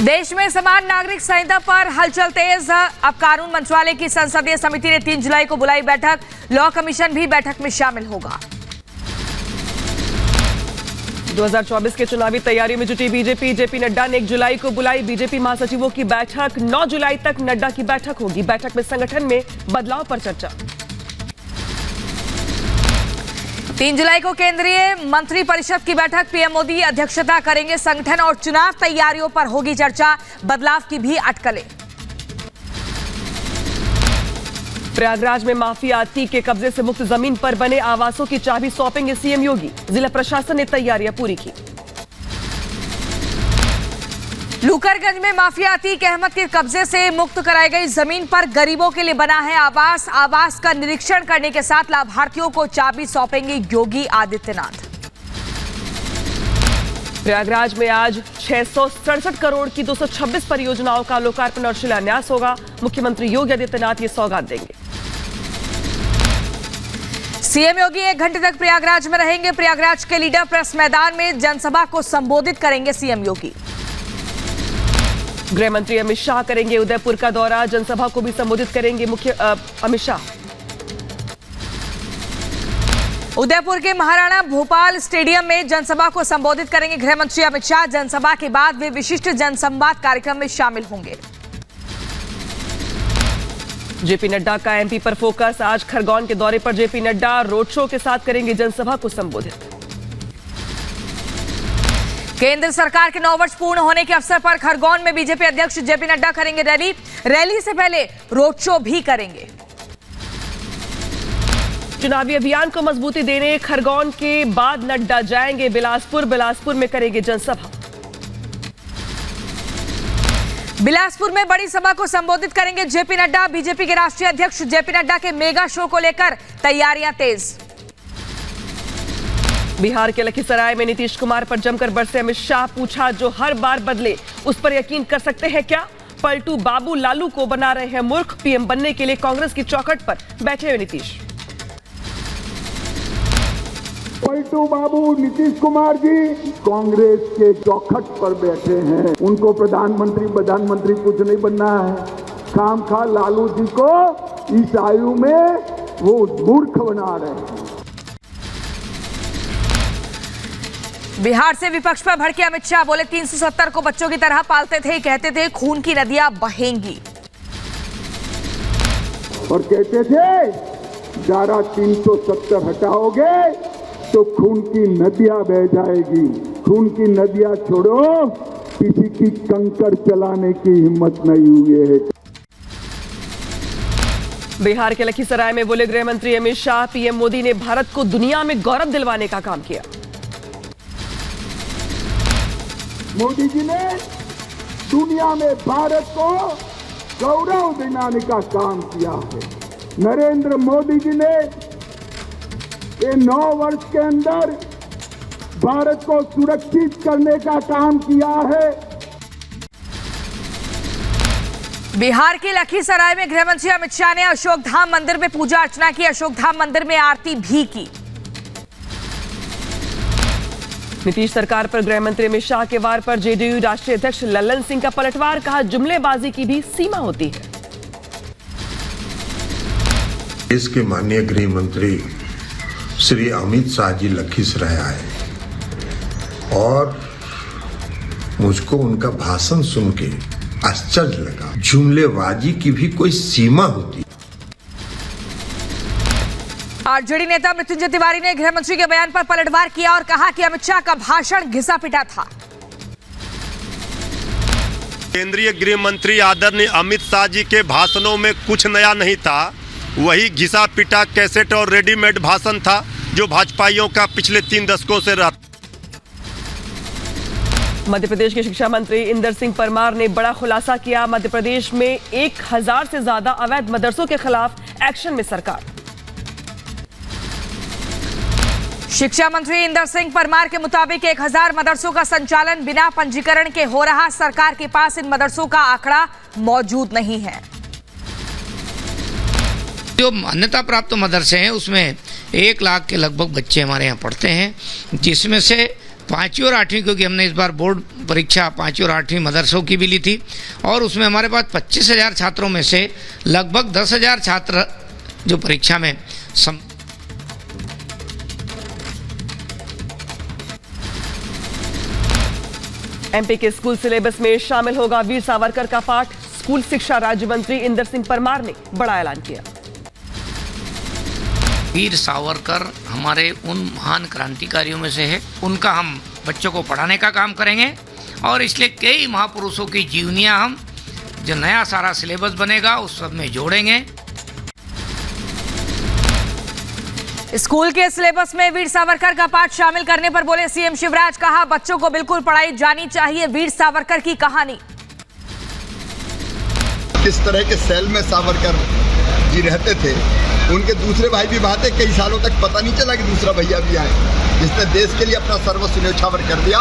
देश में समान नागरिक संहिता पर हलचल तेज। अब कानून मंत्रालय की संसदीय समिति ने 3 जुलाई को बुलाई बैठक। लॉ कमीशन भी बैठक में शामिल होगा। 2024 के चुनावी तैयारियों में जुटी बीजेपी। जेपी नड्डा ने 1 जुलाई को बुलाई बीजेपी महासचिवों की बैठक। 9 जुलाई तक नड्डा की बैठक होगी। बैठक में संगठन में बदलाव पर चर्चा। 3 जुलाई को केंद्रीय मंत्री परिषद की बैठक। पीएम मोदी अध्यक्षता करेंगे। संगठन और चुनाव तैयारियों पर होगी चर्चा। बदलाव की भी अटकलें। प्रयागराज में माफियाती के कब्जे से मुक्त जमीन पर बने आवासों की चाबी सौंपेंगे सीएम योगी। जिला प्रशासन ने तैयारियां पूरी की। लूकरगंज में माफियाती के अहमद के कब्जे से मुक्त कराई गई जमीन पर गरीबों के लिए बना है आवास। आवास का निरीक्षण करने के साथ लाभार्थियों को चाबी सौंपेंगे योगी आदित्यनाथ। प्रयागराज में आज 667 करोड़ की 226 परियोजनाओं का लोकार्पण और शिलान्यास होगा। मुख्यमंत्री योगी आदित्यनाथ ये सौगात देंगे। सीएम योगी 1 घंटे तक प्रयागराज में रहेंगे। प्रयागराज के लीडर प्रेस मैदान में जनसभा को संबोधित करेंगे सीएम योगी। गृह मंत्री अमित शाह करेंगे उदयपुर का दौरा। जनसभा को भी संबोधित करेंगे अमित शाह। उदयपुर के महाराणा भोपाल स्टेडियम में जनसभा को संबोधित करेंगे गृह मंत्री अमित शाह। जनसभा के बाद वे विशिष्ट जनसंवाद कार्यक्रम में शामिल होंगे। जेपी नड्डा का एमपी पर फोकस। आज खरगोन के दौरे पर जेपी नड्डा रोड शो के साथ करेंगे जनसभा को संबोधित। केंद्र सरकार के 9 वर्ष पूर्ण होने के अवसर पर खरगोन में बीजेपी अध्यक्ष जेपी नड्डा करेंगे रैली। रैली से पहले रोड शो भी करेंगे। चुनावी अभियान को मजबूती देने खरगोन के बाद नड्डा जाएंगे बिलासपुर। बिलासपुर में करेंगे जनसभा। बिलासपुर में बड़ी सभा को संबोधित करेंगे जेपी नड्डा। बीजेपी के राष्ट्रीय अध्यक्ष जेपी नड्डा के मेगा शो को लेकर तैयारियां तेज। बिहार के लखीसराय में नीतीश कुमार पर जमकर बरसे अमित शाह। पूछा जो हर बार बदले उस पर यकीन कर सकते हैं क्या? पलटू बाबू लालू को बना रहे हैं मूर्ख। पीएम बनने के लिए कांग्रेस की चौखट पर बैठे हुए नीतीश। पलटू बाबू नीतीश कुमार जी कांग्रेस के चौखट पर बैठे हैं। उनको प्रधानमंत्री कुछ नहीं बनना है। खामखा लालू जी को इस आयु में वो मूर्ख बना रहे हैं। बिहार से विपक्ष पर भड़के अमित शाह। बोले 370 को बच्चों की तरह पालते थे। कहते थे खून की नदियां बहेंगी। और कहते थे धारा 370 हटाओगे तो खून की नदियां बह जाएगी। खून की नदियां छोड़ो, किसी की कंकर चलाने की हिम्मत नहीं हुई है। बिहार के लखीसराय में बोले गृह मंत्री अमित शाह। पीएम मोदी ने भारत को दुनिया में गौरव दिलवाने का काम किया। मोदी जी ने दुनिया में भारत को गौरव दिलाने का काम किया है। नरेंद्र मोदी जी ने ये 9 वर्ष के अंदर भारत को सुरक्षित करने का काम किया है। बिहार के लखीसराय में गृह मंत्री अमित शाह ने अशोक धाम मंदिर में पूजा अर्चना की। अशोक धाम मंदिर में आरती भी की। नीतीश सरकार पर गृह मंत्री अमित शाह के वार पर जेडीयू राष्ट्रीय अध्यक्ष लल्लन सिंह का पलटवार। कहा जुमलेबाजी की भी सीमा होती है। देश के माननीय गृह मंत्री श्री अमित शाह जी लखीसराय आए और मुझको उनका भाषण सुन के आश्चर्य लगा। जुमलेबाजी की भी कोई सीमा होती है। आरजेडी नेता मृत्युंजय तिवारी ने गृह मंत्री के बयान पर पलटवार किया और कहा कि अमित शाह का भाषण घिसा पिटा था। केंद्रीय गृह मंत्री आदरणीय अमित शाह जी के भाषणों में कुछ नया नहीं था। वही घिसा पिटा कैसेट और रेडीमेड भाषण था जो भाजपाइयों का पिछले 3 दशकों से रहा। मध्य प्रदेश के शिक्षा मंत्री इंदर सिंह परमार ने बड़ा खुलासा किया। मध्य प्रदेश में 1000 से ज्यादा अवैध मदरसों के खिलाफ एक्शन में सरकार। शिक्षा मंत्री इंदर सिंह परमार के मुताबिक 1000 मदरसों का संचालन बिना पंजीकरण के हो रहा। सरकार के पास इन मदरसों का आंकड़ा मौजूद नहीं है। जो मान्यता प्राप्त मदरसे हैं उसमें 1 लाख के लगभग बच्चे हमारे यहाँ पढ़ते हैं, जिसमें से 5वीं और 8वीं, क्योंकि हमने इस बार बोर्ड परीक्षा 5वीं और 8वीं मदरसों की भी ली थी, और उसमें हमारे पास 25,000 छात्रों में से लगभग 10,000 छात्र जो परीक्षा में एमपी के स्कूल सिलेबस में शामिल होगा वीर सावरकर का पाठ। स्कूल शिक्षा राज्य मंत्री इंदर सिंह परमार ने बड़ा ऐलान किया। वीर सावरकर हमारे उन महान क्रांतिकारियों में से है, उनका हम बच्चों को पढ़ाने का काम करेंगे, और इसलिए कई महापुरुषों की जीवनियां हम जो नया सारा सिलेबस बनेगा उस सब में जोड़ेंगे। स्कूल के सिलेबस में वीर सावरकर का पाठ शामिल करने पर बोले सीएम शिवराज, कहा बच्चों को बिल्कुल पढ़ाई जानी चाहिए वीर सावरकर की कहानी। किस तरह के सेल में सावरकर जी रहते थे, उनके दूसरे भाई भी बात है, कई सालों तक पता नहीं चला कि दूसरा भैया भी आए, जिसने देश के लिए अपना सर्वस्व न्यौछावर कर दिया।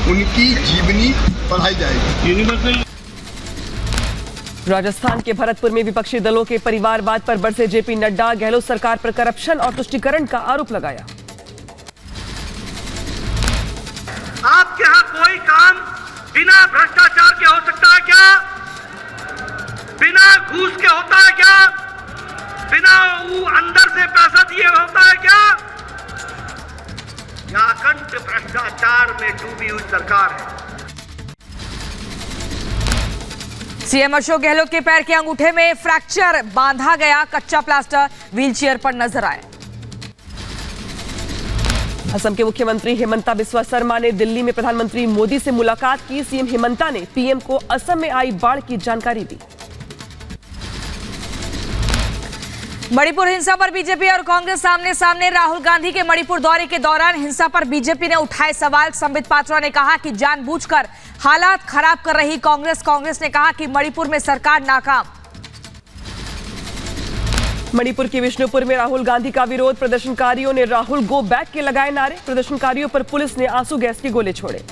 उनकी जीवनी पढ़ाई जाएगी। राजस्थान के भरतपुर में विपक्षी दलों के परिवारवाद पर बरसे जेपी नड्डा, गहलोत सरकार पर करप्शन और तुष्टीकरण का आरोप लगाया। आपके यहाँ कोई काम बिना भ्रष्टाचार के हो सकता है क्या? बिना घूस के होता है क्या? बिना अंदर से पैसा दिए होता है क्या? यह अखंड भ्रष्टाचार में डूबी हुई सरकार है। सीएम अशोक गहलोत के पैर के अंगूठे में फ्रैक्चर, बांधा गया कच्चा प्लास्टर, व्हीलचेयर पर नजर आए। असम के मुख्यमंत्री हिमंता बिस्वा शर्मा ने दिल्ली में प्रधानमंत्री मोदी से मुलाकात की। सीएम हिमंता ने पीएम को असम में आई बाढ़ की जानकारी दी। मणिपुर हिंसा पर बीजेपी और कांग्रेस सामने सामने। राहुल गांधी के मणिपुर दौरे के दौरान हिंसा पर बीजेपी ने उठाए सवाल। संबित पात्रा ने कहा कि जानबूझकर हालात खराब कर रही कांग्रेस। कांग्रेस ने कहा कि मणिपुर में सरकार नाकाम। मणिपुर के विष्णुपुर में राहुल गांधी का विरोध। प्रदर्शनकारियों ने राहुल गो बैक के लगाए नारे। प्रदर्शनकारियों पर पुलिस ने आंसू गैस के गोले छोड़े।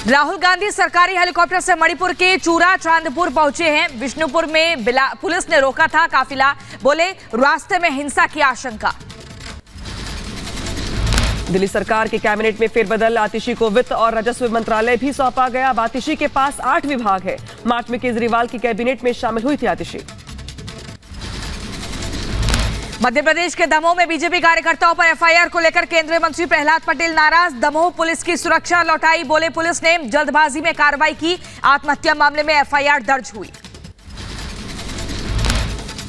राहुल गांधी सरकारी हेलीकॉप्टर से मणिपुर के चूरा चांदपुर पहुंचे हैं। विष्णुपुर में पुलिस ने रोका था काफिला। बोले रास्ते में हिंसा की आशंका। दिल्ली सरकार के कैबिनेट में फेरबदल। आतिशी को वित्त और राजस्व मंत्रालय भी सौंपा गया। अब आतिशी के पास 8 विभाग है। मार्च में केजरीवाल की कैबिनेट में शामिल हुई थी आतिशी। मध्य प्रदेश के दमोह में बीजेपी कार्यकर्ताओं पर एफआईआर को लेकर केंद्रीय मंत्री प्रहलाद पटेल नाराज। दमोह पुलिस की सुरक्षा लौटाई। बोले पुलिस ने जल्दबाजी में कार्रवाई की। आत्महत्या मामले में एफआईआर दर्ज हुई।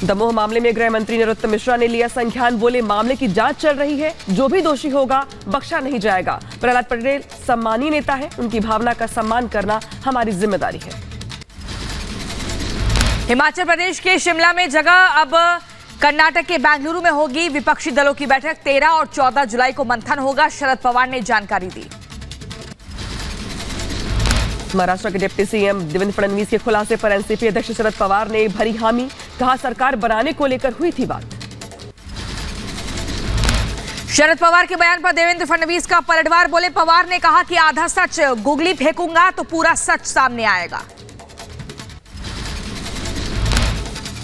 दमोह मामले में गृह मंत्री नरोत्तम मिश्रा ने लिया संज्ञान। बोले मामले की जांच चल रही है, जो भी दोषी होगा बख्शा नहीं जाएगा। प्रहलाद पटेल सम्मानीय नेता है, उनकी भावना का सम्मान करना हमारी जिम्मेदारी है। हिमाचल प्रदेश के शिमला में जगह अब कर्नाटक के बेंगलुरु में होगी विपक्षी दलों की बैठक। 13 और 14 जुलाई को मंथन होगा। शरद पवार ने जानकारी दी। महाराष्ट्र के डिप्टी सीएम देवेंद्र फडणवीस के खुलासे पर एनसीपी अध्यक्ष शरद पवार ने भरी हामी। कहा सरकार बनाने को लेकर हुई थी बात। शरद पवार के बयान पर देवेंद्र फडणवीस का पलटवार। बोले पवार ने कहा कि आधा सच गुगली फेंकूंगा तो पूरा सच सामने आएगा।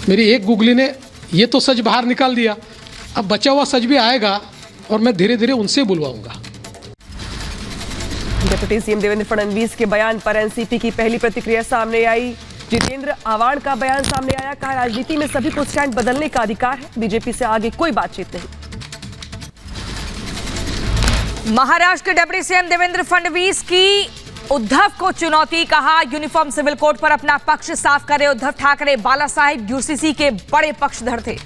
मेरी एक गुगली ने ये तो सच बाहर निकाल दिया, अब बचा हुआ सच भी आएगा और मैं धीरे धीरे उनसे बुलवाऊंगा। डिप्टी सीएम देवेंद्र फडणवीस के बयान पर एनसीपी की पहली प्रतिक्रिया सामने आई। जितेंद्र आवाड़ का बयान सामने आया। कहा राजनीति में सभी को स्टैंड बदलने का अधिकार है, बीजेपी से आगे कोई बातचीत नहीं। महाराष्ट्र के डिप्टी सीएम देवेंद्र फडणवीस की उद्धव को चुनौती। कहा यूनिफॉर्म सिविल कोड पर अपना पक्ष साफ करे उद्धव ठाकरे। बाला साहेब यूसीसी के बड़े पक्षधर थे।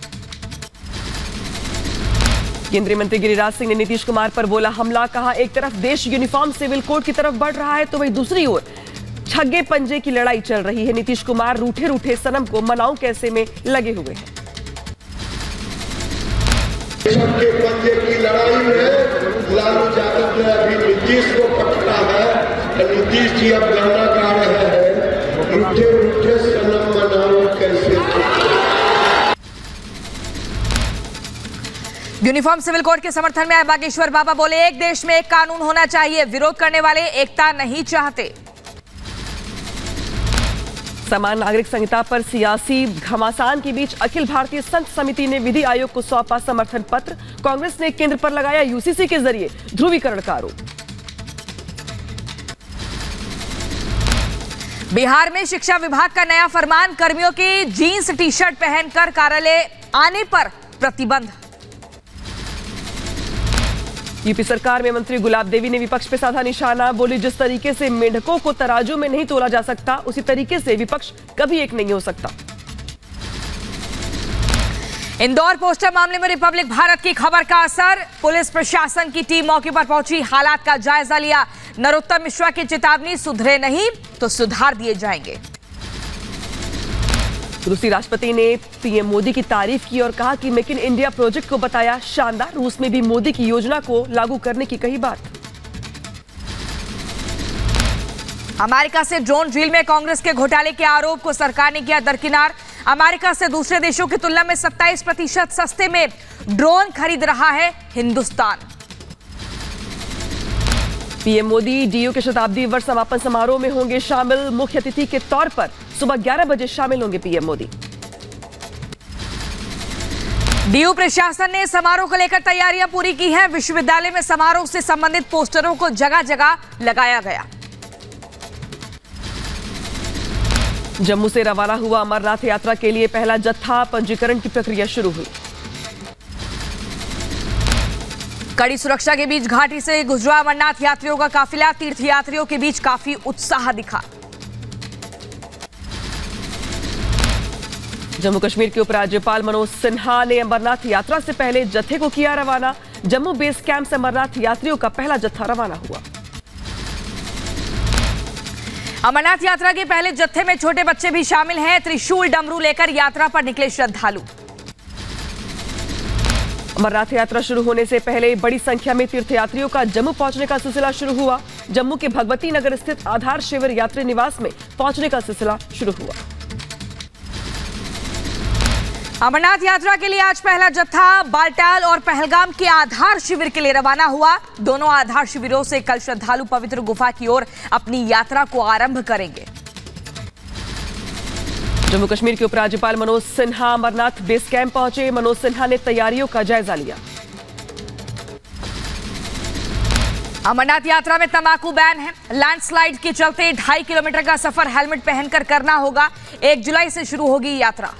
केंद्रीय मंत्री गिरिराज सिंह ने नीतीश कुमार पर बोला हमला। कहा एक तरफ देश यूनिफॉर्म सिविल कोड की तरफ बढ़ रहा है तो वहीं दूसरी ओर छग्गे पंजे की लड़ाई चल रही है। नीतीश कुमार रूठे रूठे सनम को मनाऊं कैसे में लगे हुए हैं। छग्गे पंजे की लड़ाई में लालू यादव ने अभी नीतीश को पकड़ा है। नीतीश जी अब गाना गा रहे हैं, रूठे रूठे सनम मनाऊं कैसे। यूनिफॉर्म सिविल कोड के समर्थन में आए बागेश्वर बाबा। बोले एक देश में एक कानून होना चाहिए। विरोध करने वाले एकता नहीं चाहते। समान नागरिक संहिता पर सियासी घमासान के बीच अखिल भारतीय संत समिति ने विधि आयोग को सौंपा समर्थन पत्र। कांग्रेस ने केंद्र पर लगाया यूसीसी के जरिए ध्रुवीकरण का आरोप। बिहार में शिक्षा विभाग का नया फरमान, कर्मियों की जीन्स टी शर्ट पहनकर कार्यालय आने पर प्रतिबंध। यूपी सरकार में मंत्री गुलाब देवी ने विपक्ष पे साधा निशाना, बोली जिस तरीके से मेंढकों को तराजू में नहीं तोला जा सकता, उसी तरीके से विपक्ष कभी एक नहीं हो सकता। इंदौर पोस्टर मामले में रिपब्लिक भारत की खबर का असर, पुलिस प्रशासन की टीम मौके पर पहुंची, हालात का जायजा लिया। नरोत्तम मिश्रा की चेतावनी, सुधरे नहीं तो सुधार दिए जाएंगे। रूसी राष्ट्रपति ने पीएम मोदी की तारीफ की और कहा कि मेक इन इंडिया प्रोजेक्ट को बताया शानदार। रूस में भी मोदी की योजना को लागू करने की कही बात। अमेरिका से ड्रोन डील में कांग्रेस के घोटाले के आरोप को सरकार ने किया दरकिनार। अमेरिका से दूसरे देशों की तुलना में 27% सस्ते में ड्रोन खरीद रहा है हिंदुस्तान। पीएम मोदी डीयू के शताब्दी वर्ष समापन समारोह में होंगे शामिल, मुख्य अतिथि के तौर पर सुबह 11 बजे शामिल होंगे पीएम मोदी। डीयू प्रशासन ने समारोह को लेकर तैयारियां पूरी की हैं। विश्वविद्यालय में समारोह से संबंधित पोस्टरों को जगह जगह लगाया गया। जम्मू से रवाना हुआ अमरनाथ यात्रा के लिए पहला जत्था, पंजीकरण की प्रक्रिया शुरू हुई। कड़ी सुरक्षा के बीच घाटी से गुजरा अमरनाथ यात्रियों का काफिला, तीर्थयात्रियों के बीच काफी उत्साह दिखा। जम्मू कश्मीर के उपराज्यपाल मनोज सिन्हा ने अमरनाथ यात्रा से पहले जत्थे को किया रवाना। जम्मू बेस कैंप से अमरनाथ यात्रियों का पहला जत्था रवाना हुआ। अमरनाथ यात्रा के पहले जत्थे में छोटे बच्चे भी शामिल हैं। त्रिशूल डमरू लेकर यात्रा पर निकले श्रद्धालु। अमरनाथ यात्रा शुरू होने से पहले बड़ी संख्या में तीर्थयात्रियों का जम्मू पहुंचने का सिलसिला शुरू हुआ। जम्मू के भगवती नगर स्थित आधार शिविर यात्री निवास में पहुंचने का सिलसिला शुरू हुआ। अमरनाथ यात्रा के लिए आज पहला जत्था बालटाल और पहलगाम के आधार शिविर के लिए रवाना हुआ। दोनों आधार शिविरों से कल श्रद्धालु पवित्र गुफा की ओर अपनी यात्रा को आरंभ करेंगे। जम्मू कश्मीर के उपराज्यपाल मनोज सिन्हा अमरनाथ बेस कैंप पहुंचे। मनोज सिन्हा ने तैयारियों का जायजा लिया। अमरनाथ यात्रा में तंबाकू बैन है। लैंडस्लाइड के चलते 2.5 किलोमीटर का सफर हेलमेट पहनकर करना होगा। 1 जुलाई से शुरू होगी यात्रा।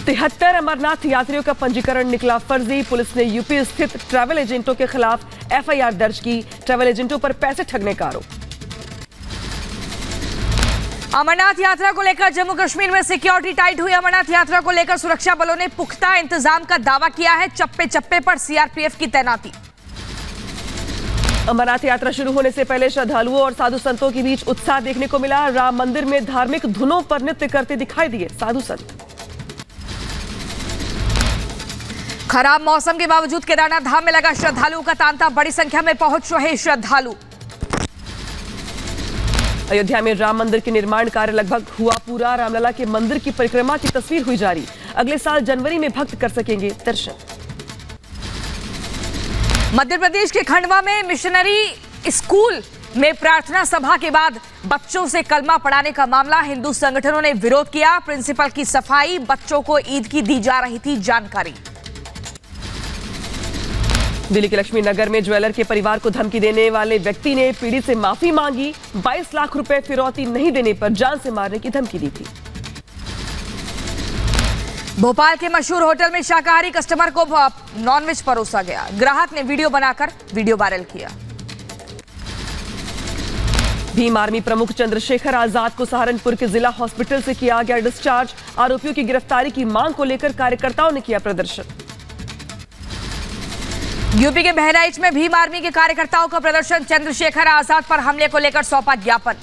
73 अमरनाथ यात्रियों का पंजीकरण निकला फर्जी। पुलिस ने यूपी स्थित ट्रैवल एजेंटों के खिलाफ एफआईआर दर्ज की। ट्रैवल एजेंटों पर पैसे ठगने का आरोप। अमरनाथ यात्रा को लेकर जम्मू कश्मीर में सिक्योरिटी टाइट हुई। अमरनाथ यात्रा को लेकर सुरक्षा बलों ने पुख्ता इंतजाम का दावा किया है। चप्पे चप्पे पर सीआरपीएफ की तैनाती। अमरनाथ यात्रा शुरू होने से पहले श्रद्धालुओं और साधु संतों के बीच उत्साह देखने को मिला। राम मंदिर में धार्मिक धुनों पर नृत्य करते दिखाई दिए साधु संत। खराब मौसम के बावजूद केदारनाथ धाम में लगा श्रद्धालुओं का तांता। बड़ी संख्या में पहुंच रहे श्रद्धालु। अयोध्या में राम मंदिर के निर्माण कार्य लगभग हुआ पूरा। रामलला के मंदिर की परिक्रमा की तस्वीर हुई जारी। अगले साल जनवरी में भक्त कर सकेंगे दर्शन। मध्य प्रदेश के खंडवा में मिशनरी स्कूल में प्रार्थना सभा के बाद बच्चों से कलमा पढ़ाने का मामला। हिंदू संगठनों ने विरोध किया। प्रिंसिपल की सफाई, बच्चों को ईद की दी जा रही थी जानकारी। दिल्ली के लक्ष्मी नगर में ज्वेलर के परिवार को धमकी देने वाले व्यक्ति ने पीड़ित से माफी मांगी। 22 लाख रुपए फिरौती नहीं देने पर जान से मारने की धमकी दी थी। भोपाल के मशहूर होटल में शाकाहारी कस्टमर को नॉनवेज परोसा गया। ग्राहक ने वीडियो बनाकर वीडियो वायरल किया। भीम आर्मी प्रमुख चंद्रशेखर आजाद को सहारनपुर के जिला हॉस्पिटल से किया गया डिस्चार्ज। आरोपियों की गिरफ्तारी की मांग को लेकर कार्यकर्ताओं ने किया प्रदर्शन। यूपी के बहराइच में भीम आर्मी के कार्यकर्ताओं का प्रदर्शन। चंद्रशेखर आजाद पर हमले को लेकर सौंपा ज्ञापन।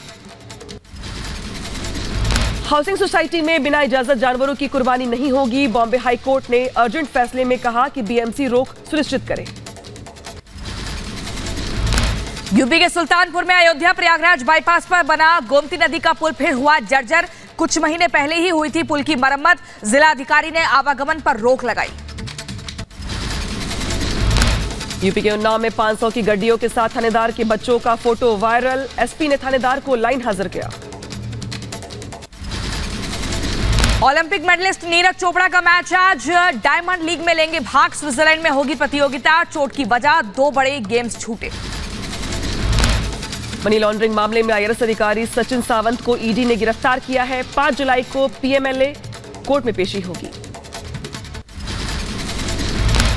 हाउसिंग सोसाइटी में बिना इजाजत जानवरों की कुर्बानी नहीं होगी। बॉम्बे हाई कोर्ट ने अर्जेंट फैसले में कहा कि बीएमसी रोक सुनिश्चित करे। यूपी के सुल्तानपुर में अयोध्या प्रयागराज बाईपास पर बना गोमती नदी का पुल फिर हुआ जर्जर। कुछ महीने पहले ही हुई थी पुल की मरम्मत। जिला अधिकारी ने आवागमन पर रोक लगाई। यूपी के उन्नाव में 500 की गड्डियों के साथ थानेदार के बच्चों का फोटो वायरल। एसपी ने थानेदार को लाइन हाजिर किया। ओलंपिक मेडलिस्ट नीरज चोपड़ा का मैच आज डायमंड लीग में लेंगे भाग। स्विट्जरलैंड में होगी प्रतियोगिता। चोट की वजह 2 बड़े गेम्स छूटे। मनी लॉन्ड्रिंग मामले में आईआरएस अधिकारी सचिन सावंत को ईडी ने गिरफ्तार किया है। 5 जुलाई को पीएमएलए कोर्ट में पेशी होगी।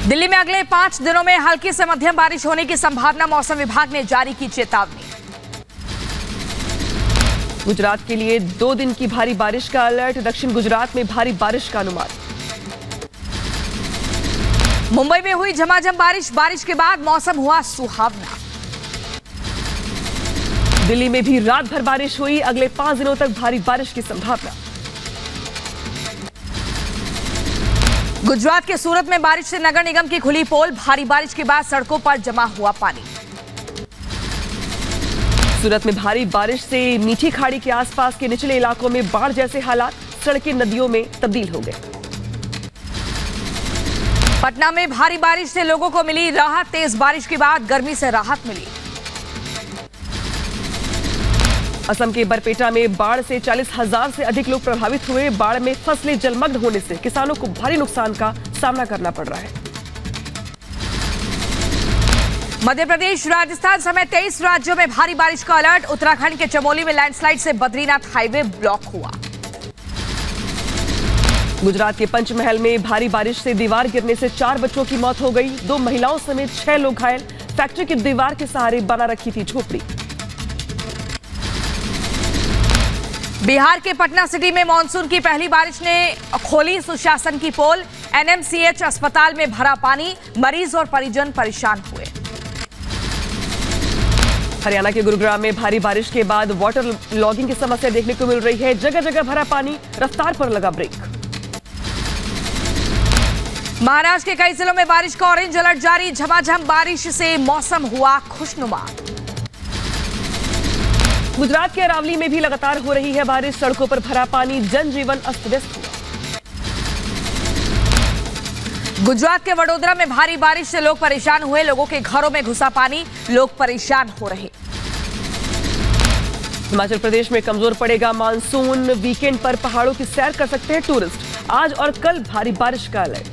दिल्ली में अगले 5 दिनों में हल्की से मध्यम बारिश होने की संभावना। मौसम विभाग ने जारी की चेतावनी। गुजरात के लिए 2 दिन की भारी बारिश का अलर्ट। दक्षिण गुजरात में भारी बारिश का अनुमान। मुंबई में हुई झमाझम बारिश। बारिश के बाद मौसम हुआ सुहावना। दिल्ली में भी रात भर बारिश हुई। अगले 5 दिनों तक भारी बारिश की संभावना। गुजरात के सूरत में बारिश से नगर निगम की खुली पोल। भारी बारिश के बाद सड़कों पर जमा हुआ पानी। सूरत में भारी बारिश से मीठी खाड़ी के आसपास के निचले इलाकों में बाढ़ जैसे हालात। सड़कें नदियों में तब्दील हो गए। पटना में भारी बारिश से लोगों को मिली राहत। तेज बारिश के बाद गर्मी से राहत मिली। असम के बरपेटा में बाढ़ से 40,000 से अधिक लोग प्रभावित हुए। बाढ़ में फसलें जलमग्न होने से किसानों को भारी नुकसान का सामना करना पड़ रहा है। मध्य प्रदेश, राजस्थान समेत 23 राज्यों में भारी बारिश का अलर्ट। उत्तराखंड के चमोली में लैंडस्लाइड से बद्रीनाथ हाईवे ब्लॉक हुआ। गुजरात के पंचमहल में भारी बारिश से दीवार गिरने से 4 बच्चों की मौत हो गई। 2 महिलाओं समेत 6 लोग घायल। फैक्ट्री की दीवार के सहारे बना रखी थी झोपड़ी। बिहार के पटना सिटी में मानसून की पहली बारिश ने खोली सुशासन की पोल। एनएमसीएच अस्पताल में भरा पानी। मरीज और परिजन परेशान हुए। हरियाणा के गुरुग्राम में भारी बारिश के बाद वाटर लॉगिंग की समस्या देखने को मिल रही है। जगह जगह भरा पानी। रफ्तार पर लगा ब्रेक। महाराष्ट्र के कई जिलों में बारिश का ऑरेंज अलर्ट जारी। झमाझम बारिश से मौसम हुआ खुशनुमा। गुजरात के अरावली में भी लगातार हो रही है बारिश। सड़कों पर भरा पानी। जनजीवन अस्त व्यस्त हुआ। गुजरात के वडोदरा में भारी बारिश से लोग परेशान हुए। लोगों के घरों में घुसा पानी। लोग परेशान हो रहे। हिमाचल प्रदेश में कमजोर पड़ेगा मानसून। वीकेंड पर पहाड़ों की सैर कर सकते हैं टूरिस्ट। आज और कल भारी बारिश का अलर्ट।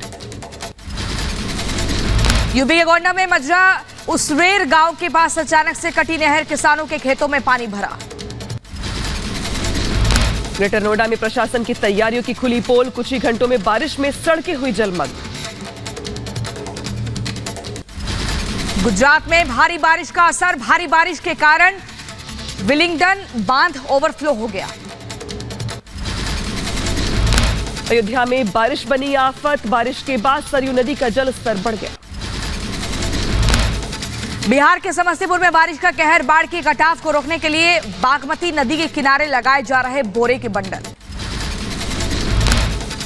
यूपी के गोंडा में मजरा उसरेर गांव के पास अचानक से कटी नहर। किसानों के खेतों में पानी भरा। ग्रेटर नोएडा में प्रशासन की तैयारियों की खुली पोल। कुछ ही घंटों में बारिश में सड़कें हुई जलमग्न। गुजरात में भारी बारिश का असर। भारी बारिश के कारण विलिंगडन बांध ओवरफ्लो हो गया। अयोध्या में बारिश बनी आफत। बारिश के बाद सरयू नदी का जल स्तर बढ़ गया। बिहार के समस्तीपुर में बारिश का कहर। बाढ़ की कटाव को रोकने के लिए बागमती नदी के किनारे लगाए जा रहे बोरे के बंडल।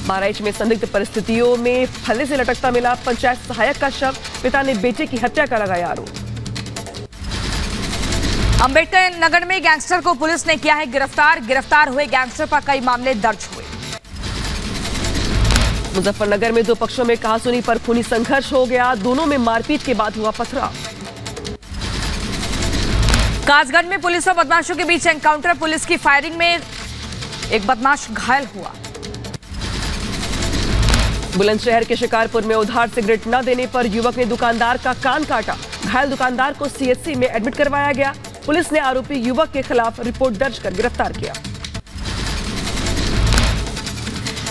बहराइच में संदिग्ध परिस्थितियों में फंदे से लटकता मिला पंचायत सहायक का शव। पिता ने बेटे की हत्या का लगाया आरोप। अंबेडकर नगर में गैंगस्टर को पुलिस ने किया है गिरफ्तार। गिरफ्तार हुए गैंगस्टर पर कई मामले दर्ज हुए। मुजफ्फरनगर में 2 पक्षों में कहासुनी पर खूनी संघर्ष हो गया। दोनों में मारपीट के बाद हुआ पथराव। कासगंज में पुलिस और बदमाशों के बीच एनकाउंटर। पुलिस की फायरिंग में एक बदमाश घायल हुआ। बुलंदशहर के शिकारपुर में उधार सिगरेट न देने पर युवक ने दुकानदार का कान काटा। घायल दुकानदार को सीएचसी में एडमिट करवाया गया। पुलिस ने आरोपी युवक के खिलाफ रिपोर्ट दर्ज कर गिरफ्तार किया।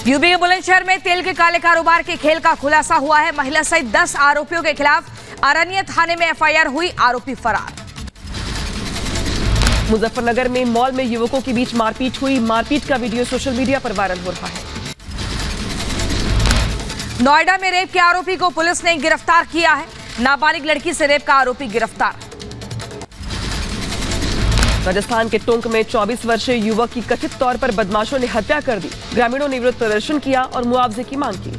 यूपी के बुलंदशहर में तेल के काले कारोबार के खेल का खुलासा हुआ है। महिला सहित 10 आरोपियों के खिलाफ अरनिया थाने में एफआईआर हुई। आरोपी फरार। मुजफ्फरनगर में मॉल में युवकों के बीच मारपीट हुई। मारपीट का वीडियो सोशल मीडिया पर वायरल हो रहा है। नोएडा में रेप के आरोपी को पुलिस ने गिरफ्तार किया है। नाबालिग लड़की से रेप का आरोपी गिरफ्तार। राजस्थान के टोंक में 24 वर्षीय युवक की कथित तौर पर बदमाशों ने हत्या कर दी। ग्रामीणों ने विरोध प्रदर्शन किया और मुआवजे की मांग की।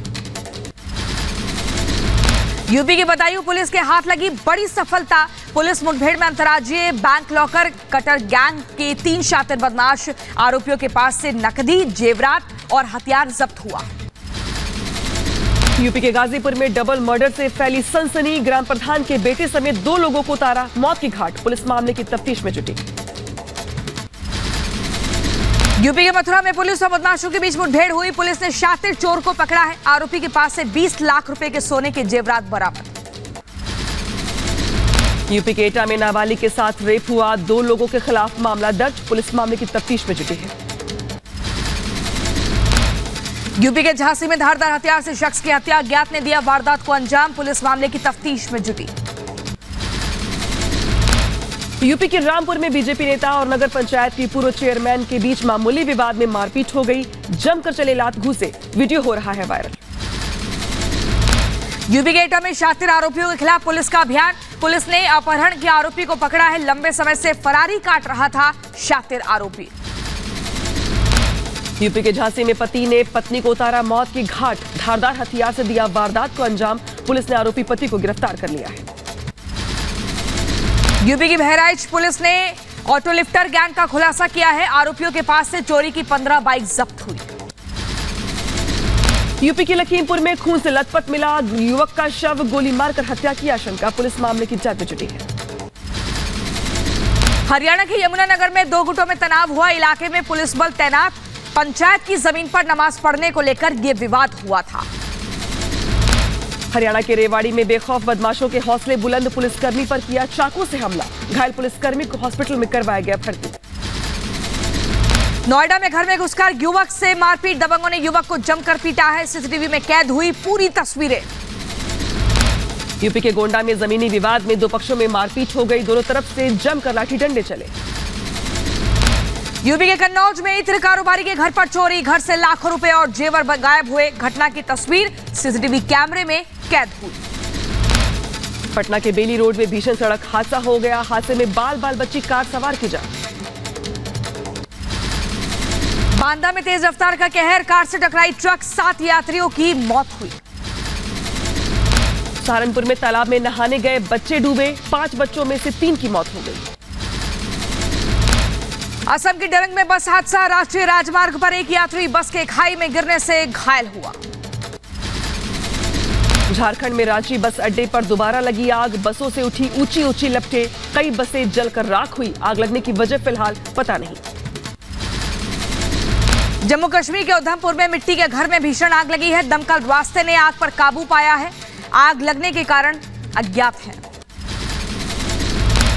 यूपी की बदायूं पुलिस के हाथ लगी बड़ी सफलता। पुलिस मुठभेड़ में अंतर्राज्यीय बैंक लॉकर कटर गैंग के 3 शातिर बदमाश आरोपियों के पास से नकदी, जेवरात और हथियार जब्त हुआ। यूपी के गाजीपुर में डबल मर्डर से फैली सनसनी। ग्राम प्रधान के बेटे समेत 2 लोगों को उतारा मौत की घाट। पुलिस मामले की तफ्तीश में जुटी। यूपी के मथुरा में पुलिस और बदमाशों के बीच मुठभेड़ हुई। पुलिस ने शातिर चोर को पकड़ा है। आरोपी के पास से 20 लाख रुपए के सोने के जेवरात बरामद। यूपी के एटा में नाबालिग के साथ रेप हुआ। 2 लोगों के खिलाफ मामला दर्ज। पुलिस मामले की तफ्तीश में जुटी है। यूपी के झांसी में धारदार हथियार से शख्स की हत्या। अज्ञात ने दिया वारदात को अंजाम। पुलिस मामले की तफ्तीश में जुटी। यूपी के रामपुर में बीजेपी नेता और नगर पंचायत की पूर्व चेयरमैन के बीच मामूली विवाद में मारपीट हो गई। जमकर चले लात घूंसे। वीडियो हो रहा है वायरल। यूपी के एटा में शातिर आरोपियों के खिलाफ पुलिस का अभियान। पुलिस ने अपहरण के आरोपी को पकड़ा है। लंबे समय से फरारी काट रहा था शातिर आरोपी। यूपी के झांसी में पति ने पत्नी को उतारा मौत की घाट। धारदार हथियार से दिया वारदात को अंजाम। पुलिस ने आरोपी पति को गिरफ्तार कर लिया है। यूपी की बहराइच पुलिस ने ऑटो लिफ्टर गैंग का खुलासा किया है। आरोपियों के पास से चोरी की 15 बाइक जब्त हुई। यूपी के लखीमपुर में खून से लथपथ मिला युवक का शव। गोली मारकर हत्या की आशंका। पुलिस मामले की जांच में जुटी है। हरियाणा के यमुनानगर में 2 गुटों में तनाव हुआ। इलाके में पुलिस बल तैनात। पंचायत की जमीन पर नमाज पढ़ने को लेकर यह विवाद हुआ था। हरियाणा के रेवाड़ी में बेखौफ बदमाशों के हौसले बुलंद। पुलिसकर्मी पर किया चाकू से हमला। घायल पुलिसकर्मी को हॉस्पिटल में करवाया गया भर्ती। नोएडा में घर में घुसकर युवक से मारपीट। दबंगों ने युवक को जमकर पीटा है। सीसीटीवी में कैद हुई पूरी तस्वीरें। यूपी के गोंडा में जमीनी विवाद में 2 पक्षों में मारपीट हो गई। दोनों तरफ से जमकर लाठी डंडे चले। यूपी के कन्नौज में इत्र कारोबारी के घर पर चोरी। घर से लाखों रुपए और जेवर गायब हुए। घटना की तस्वीर सीसीटीवी कैमरे में कैद हुई। पटना के बेली रोड में भीषण सड़क हादसा हो गया। हादसे में बाल बच्ची कार सवार की जान। बांदा में तेज रफ्तार का कहर। कार से टकराई ट्रक। 7 यात्रियों की मौत हुई। सहारनपुर में तालाब में नहाने गए बच्चे डूबे। 5 बच्चों में से 3 की मौत हो गई। असम के डरंग में बस हादसा। राष्ट्रीय राजमार्ग पर एक यात्री बस के खाई में गिरने से घायल हुआ। झारखंड में रांची बस अड्डे पर दोबारा लगी आग। बसों से उठी ऊंची लपटें। कई बसें जलकर राख हुई। आग लगने की वजह फिलहाल पता नहीं। जम्मू कश्मीर के उधमपुर में मिट्टी के घर में भीषण आग लगी है। दमकल रास्ते ने आग पर काबू पाया है। आग लगने के कारण अज्ञात है।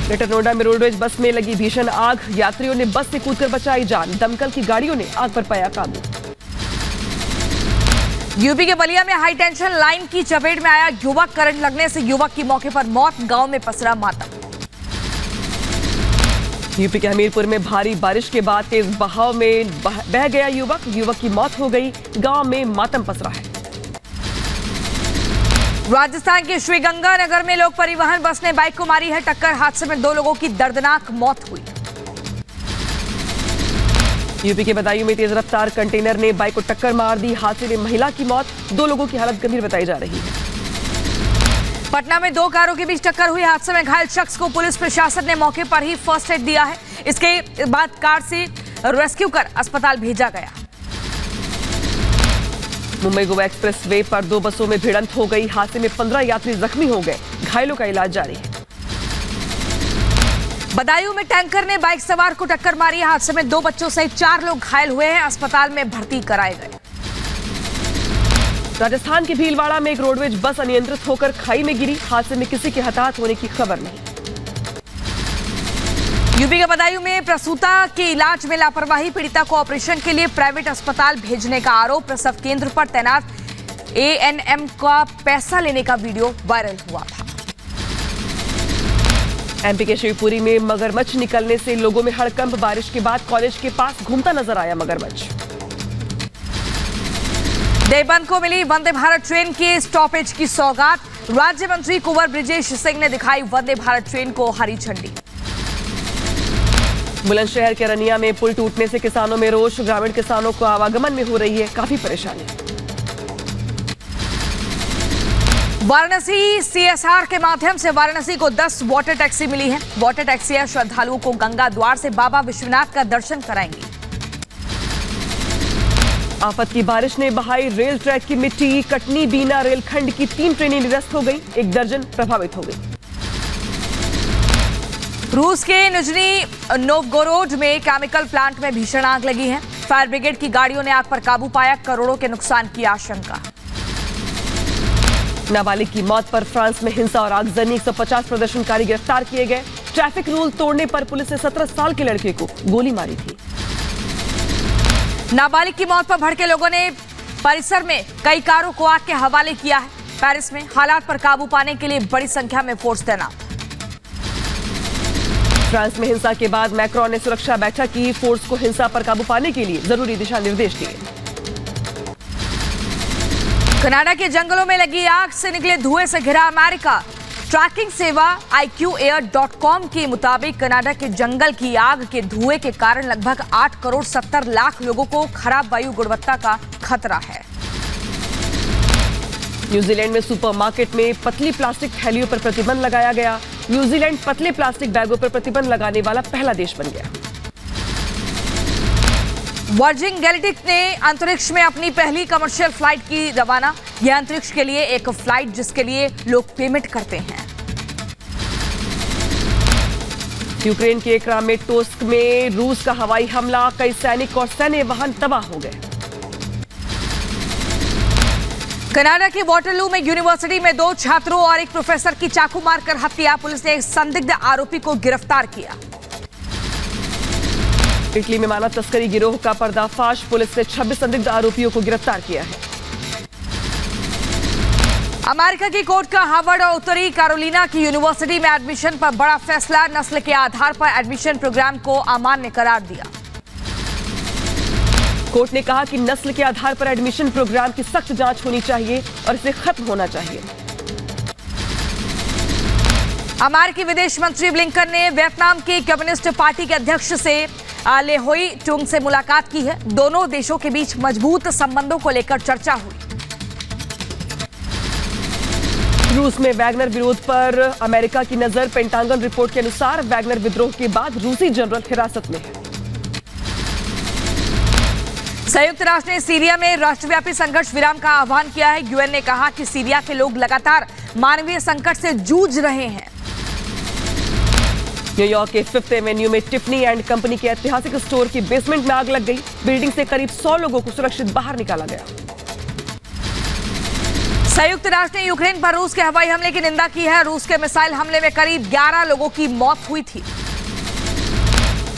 ग्रेटर नोएडा में रोडवेज बस में लगी भीषण आग। यात्रियों ने बस से कूदकर बचाई जान। दमकल की गाड़ियों ने आग पर पाया काबू। यूपी के बलिया में हाई टेंशन लाइन की चपेट में आया युवक। करंट लगने से युवक की मौके पर मौत। गांव में पसरा मातम। यूपी के हमीरपुर में भारी बारिश के बाद तेज बहाव में बह गया युवक की मौत हो गई। गांव में मातम पसरा है। राजस्थान के श्रीगंगानगर में लोक परिवहन बस ने बाइक को मारी है टक्कर। हादसे में 2 लोगों की दर्दनाक मौत हुई। यूपी के बदायूं में तेज रफ्तार कंटेनर ने बाइक को टक्कर मार दी। हादसे में महिला की मौत। 2 लोगों की हालत गंभीर बताई जा रही है। पटना में 2 कारों के बीच टक्कर हुई। हादसे में घायल शख्स को पुलिस प्रशासन ने मौके पर ही फर्स्ट एड दिया है। इसके बाद कार से रेस्क्यू कर अस्पताल भेजा गया। मुंबई गोवा एक्सप्रेस वे पर 2 बसों में भिड़ंत हो गई। हादसे में 15 यात्री जख्मी हो गए। घायलों का इलाज जारी है। बदायूं में टैंकर ने बाइक सवार को टक्कर मारी। हादसे में 2 बच्चों सहित 4 लोग घायल हुए हैं। अस्पताल में भर्ती कराए गए। राजस्थान के भीलवाड़ा में एक रोडवेज बस अनियंत्रित होकर खाई में गिरी। हादसे में किसी के हताहत होने की खबर नहीं। यूपी के बदायूं में प्रसूता के इलाज में लापरवाही। पीड़िता को ऑपरेशन के लिए प्राइवेट अस्पताल भेजने का आरोप। प्रसव केंद्र पर तैनात एएनएम का पैसा लेने का वीडियो वायरल हुआ था। एमपी के शिवपुरी में मगरमच्छ निकलने से लोगों में हड़कंप। बारिश के बाद कॉलेज के पास घूमता नजर आया मगरमच्छ। देवबंद को मिली वंदे भारत ट्रेन के स्टॉपेज की सौगात। राज्य मंत्री कुंवर बृजेश सिंह ने दिखाई वंदे भारत ट्रेन को हरी झंडी। बुलंदशहर के रनिया में पुल टूटने से किसानों में रोष। ग्रामीण किसानों को आवागमन में हो रही है काफी परेशानी। वाराणसी सीएसआर के माध्यम से वाराणसी को 10 वाटर टैक्सी मिली है। वाटर टैक्सियां श्रद्धालुओं को गंगा द्वार से बाबा विश्वनाथ का दर्शन कराएंगी। आफत की बारिश ने बहाई रेल ट्रैक की मिट्टी। कटनी बीना रेलखंड की 3 ट्रेनें निरस्त हो गई, 1 दर्जन प्रभावित हो गई। रूस के निजनी नोवगोरोड में केमिकल प्लांट में भीषण आग लगी है। फायर ब्रिगेड की गाड़ियों ने आग पर काबू पाया, करोड़ों के नुकसान की आशंका। नाबालिग की मौत पर फ्रांस में हिंसा और आगजनी, 150 प्रदर्शनकारी गिरफ्तार किए गए। ट्रैफिक रूल तोड़ने पर पुलिस ने 17 साल के लड़के को गोली मारी थी। नाबालिग की मौत पर भड़के लोगों ने परिसर में कई कारों को आग के हवाले किया है। पेरिस में हालात पर काबू पाने के लिए बड़ी संख्या में फोर्स तैनात। फ्रांस में हिंसा के बाद मैक्रोन ने सुरक्षा बैठक की, फोर्स को हिंसा पर काबू पाने के लिए जरूरी दिशा निर्देश दिए। कनाडा के जंगलों में लगी आग से निकले धुएं से घिरा अमेरिका। ट्रैकिंग सेवा IQAir.com के मुताबिक कनाडा के जंगल की आग के धुएं के कारण लगभग 8 करोड़ 70 लाख लोगों को खराब वायु गुणवत्ता का खतरा है। न्यूजीलैंड में सुपरमार्केट में पतली प्लास्टिक थैलियों पर प्रतिबंध लगाया गया। न्यूजीलैंड पतले प्लास्टिक बैगों पर प्रतिबंध लगाने वाला पहला देश बन गया। वर्जिन गैलेक्टिक ने अंतरिक्ष में अपनी पहली कमर्शियल फ्लाइट की रवाना। यह अंतरिक्ष के लिए एक फ्लाइट जिसके लिए लोग पेमेंट करते हैं। यूक्रेन के क्रामेटोर्स्क में रूस का हवाई हमला, कई सैनिक और सैन्य वाहन तबाह हो गए। कनाडा के वाटरलू में यूनिवर्सिटी में 2 छात्रों और एक प्रोफेसर की चाकू मारकर हत्या, पुलिस ने एक संदिग्ध आरोपी को गिरफ्तार किया। इटली में मानव तस्करी गिरोह का पर्दाफाश, पुलिस ने 26 संदिग्ध आरोपियों को गिरफ्तार किया है। अमेरिका की कोर्ट का हार्वर्ड और उत्तरी कैरोलिना की यूनिवर्सिटी में एडमिशन पर बड़ा फैसला, नस्ल के आधार पर एडमिशन प्रोग्राम को अमान्य करार दिया। कोर्ट ने कहा कि नस्ल के आधार पर एडमिशन प्रोग्राम की सख्त जांच होनी चाहिए और इसे खत्म होना चाहिए। अमेरिकी विदेश मंत्री ब्लिंकन ने वियतनाम की कम्युनिस्ट पार्टी के अध्यक्ष से ले होई टुंग से मुलाकात की है। दोनों देशों के बीच मजबूत संबंधों को लेकर चर्चा हुई। रूस में वैगनर विरोध पर अमेरिका की नजर, पेंटागन रिपोर्ट के अनुसार वैगनर विद्रोह के बाद रूसी जनरल हिरासत में है। संयुक्त राष्ट्र ने सीरिया में राष्ट्रव्यापी संघर्ष विराम का आह्वान किया है। यूएन ने कहा कि सीरिया के लोग लगातार मानवीय संकट से जूझ रहे हैं। न्यूयॉर्क के 5th एवेन्यू में टिफनी एंड कंपनी के ऐतिहासिक स्टोर की बेसमेंट में आग लग गई। बिल्डिंग से करीब 100 लोगों को सुरक्षित बाहर निकाला गया। संयुक्त राष्ट्र ने यूक्रेन पर रूस के हवाई हमले की निंदा की है। रूस के मिसाइल हमले में करीब 11 लोगों की मौत हुई थी।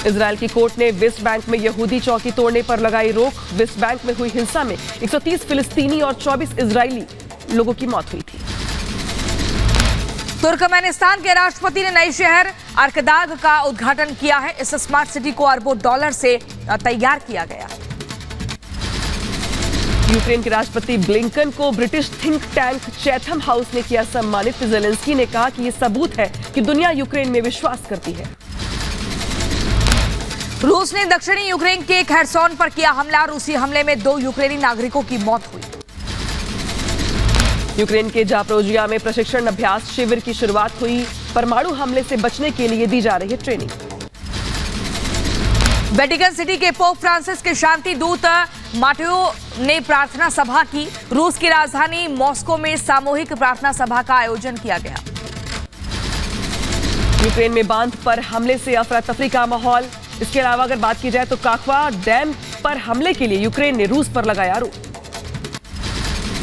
इजरायल की कोर्ट ने वेस्ट बैंक में यहूदी चौकी तोड़ने पर लगाई रोक। वेस्ट बैंक में हुई हिंसा में 130 फिलिस्तीनी और 24 इजरायली लोगों की मौत हुई थी। तुर्कमेनिस्तान के राष्ट्रपति ने नए शहर अर्कदाग का उद्घाटन किया है। इस स्मार्ट सिटी को अरबों डॉलर से तैयार किया गया। यूक्रेन के राष्ट्रपति ब्लिंकन को British think tank Chatham house ने किया सम्मानित। जेलेंस्की ने कहा कि यह सबूत है कि दुनिया यूक्रेन में विश्वास करती है। रूस ने दक्षिणी यूक्रेन के खैरसोन पर किया हमला। रूसी हमले में 2 यूक्रेनी नागरिकों की मौत हुई। यूक्रेन के जापोरिजिया में प्रशिक्षण अभ्यास शिविर की शुरुआत हुई। परमाणु हमले से बचने के लिए दी जा रही है ट्रेनिंग। वेटिकन सिटी के पोप फ्रांसिस के शांति दूत माटेओ ने प्रार्थना सभा की। रूस की राजधानी मॉस्को में सामूहिक प्रार्थना सभा का आयोजन किया गया। यूक्रेन में बांध पर हमले से अफरा तफरी का माहौल। इसके अलावा अगर बात की जाए तो काकवा डैम पर हमले के लिए यूक्रेन ने रूस पर लगाया आरोप।